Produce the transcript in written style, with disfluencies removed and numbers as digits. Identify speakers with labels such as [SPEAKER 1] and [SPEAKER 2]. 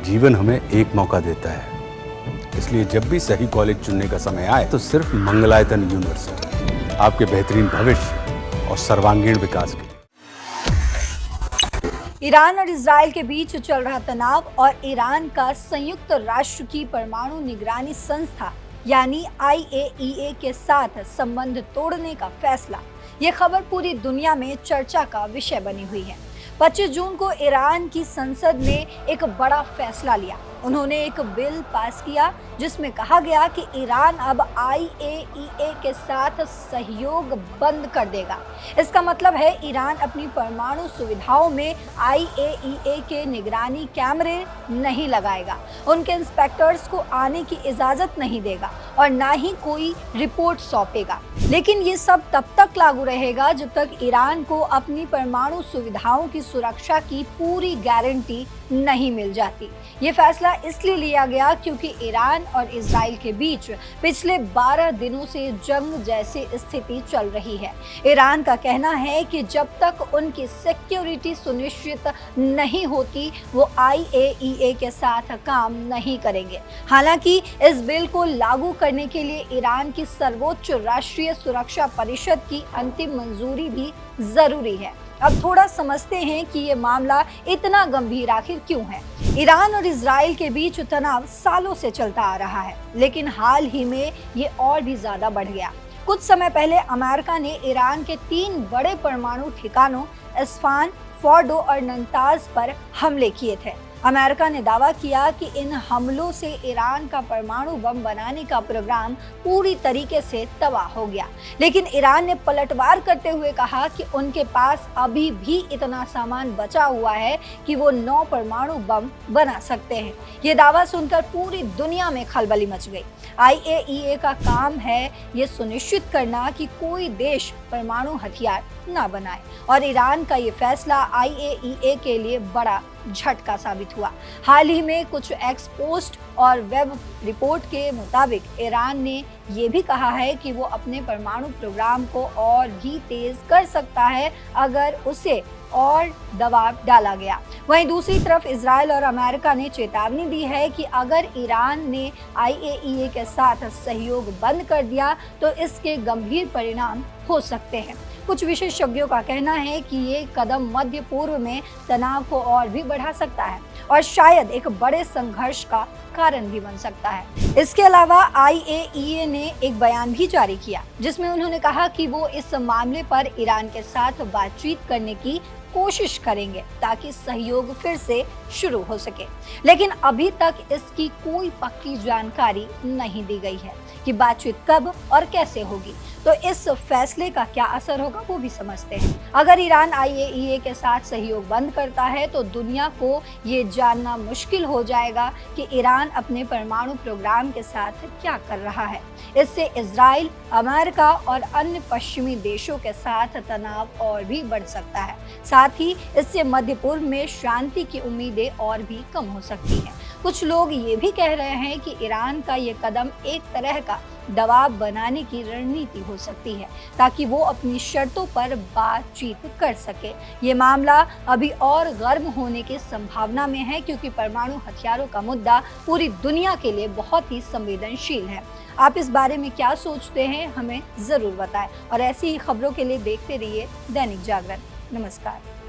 [SPEAKER 1] जीवन हमें एक मौका देता है, इसलिए जब भी सही कॉलेज चुनने का समय आए तो सिर्फ मंगलायतन यूनिवर्सिटी आपके बेहतरीन भविष्य और सर्वांगीण विकास के लिए।
[SPEAKER 2] ईरान और इजराइल के बीच चल रहा तनाव और ईरान का संयुक्त राष्ट्र की परमाणु निगरानी संस्था यानी IAEA के साथ संबंध तोड़ने का फैसला, ये खबर पूरी दुनिया में चर्चा का विषय बनी हुई है। 25 जून को ईरान की संसद ने एक बड़ा फैसला लिया। उन्होंने एक बिल पास किया जिसमें कहा गया कि ईरान अब IAEA के साथ सहयोग बंद कर देगा। इसका मतलब है ईरान अपनी परमाणु सुविधाओं में IAEA के निगरानी कैमरे नहीं लगाएगा, उनके इंस्पेक्टर्स को आने की इजाजत नहीं देगा और ना ही कोई रिपोर्ट सौंपेगा। लेकिन ये सब तब तक लागू रहेगा जब तक ईरान को अपनी परमाणु सुविधाओं की सुरक्षा की पूरी गारंटी नहीं मिल जाती। ये फैसला इसलिए लिया गया क्योंकि ईरान और इजराइल के बीच पिछले 12 दिनों से जंग जैसी स्थिति चल रही है। ईरान का कहना है कि जब तक उनकी सिक्योरिटी सुनिश्चित नहीं होती वो IAEA के साथ काम नहीं करेंगे। हालांकि इस बिल को लागू करने के लिए ईरान की सर्वोच्च राष्ट्रीय सुरक्षा परिषद की अंतिम मंजूरी भी जरूरी है। अब थोड़ा समझते हैं कि ये मामला इतना गंभीर आखिर क्यों है। ईरान और इजराइल के बीच तनाव सालों से चलता आ रहा है, लेकिन हाल ही में ये और भी ज्यादा बढ़ गया। कुछ समय पहले अमेरिका ने ईरान के 3 बड़े परमाणु ठिकानों इस्फान, फोर्डो और नंताज पर हमले किए थे। अमेरिका ने दावा किया कि इन हमलों से ईरान का परमाणु बम बनाने का प्रोग्राम पूरी तरीके से तबाह हो गया, लेकिन ईरान ने पलटवार करते हुए कहा कि उनके पास अभी भी इतना सामान बचा हुआ है कि वो 9 परमाणु बम बना सकते हैं। ये दावा सुनकर पूरी दुनिया में खलबली मच गई। IAEA का काम है ये सुनिश्चित करना कि कोई देश परमाणु हथियार ना बनाए, और ईरान का ये फैसला IAEA के लिए बड़ा झटका साबित हुआ। हाल ही में कुछ एक्सपोस्ट और वेब रिपोर्ट के मुताबिक ईरान ने ये भी कहा है कि वो अपने परमाणु प्रोग्राम को और भी तेज कर सकता है अगर उसे और दबाव डाला गया। वहीं दूसरी तरफ इजराइल और अमेरिका ने चेतावनी दी है कि अगर ईरान ने IAEA के साथ सहयोग बंद कर दिया तो इसके गंभीर परिणाम हो सकते हैं। कुछ विशेषज्ञों का कहना है कि ये कदम मध्य पूर्व में तनाव को और भी बढ़ा सकता है और शायद एक बड़े संघर्ष का कारण भी बन सकता है। इसके अलावा IAEA ने एक बयान भी जारी किया जिसमें उन्होंने कहा कि वो इस मामले पर ईरान के साथ बातचीत करने की कोशिश करेंगे ताकि सहयोग फिर से शुरू हो सके, लेकिन अभी तक इसकी कोई पक्की जानकारी नहीं दी गई है कि बातचीत कब और कैसे होगी। तो इस फैसले का क्या असर होगा वो भी समझते हैं। अगर ईरान IAEA के साथ सहयोग बंद करता है तो दुनिया को ये जानना मुश्किल हो जाएगा कि ईरान अपने परमाणु प्रोग्राम के साथ क्या कर रहा है। इससे इजराइल, अमेरिका और अन्य पश्चिमी देशों के साथ तनाव और भी बढ़ सकता है। साथ ही इससे मध्य पूर्व में शांति की उम्मीदें और भी कम हो सकती हैं। कुछ लोग ये भी कह रहे हैं कि ईरान का ये कदम एक तरह का दबाव बनाने की रणनीति हो सकती है ताकि वो अपनी शर्तों पर बातचीत कर सके। ये मामला अभी और गर्म होने की संभावना में है क्योंकि परमाणु हथियारों का मुद्दा पूरी दुनिया के लिए बहुत ही संवेदनशील है। आप इस बारे में क्या सोचते हैं हमें जरूर बताएं और ऐसी ही खबरों के लिए देखते रहिए दैनिक जागरण। नमस्कार।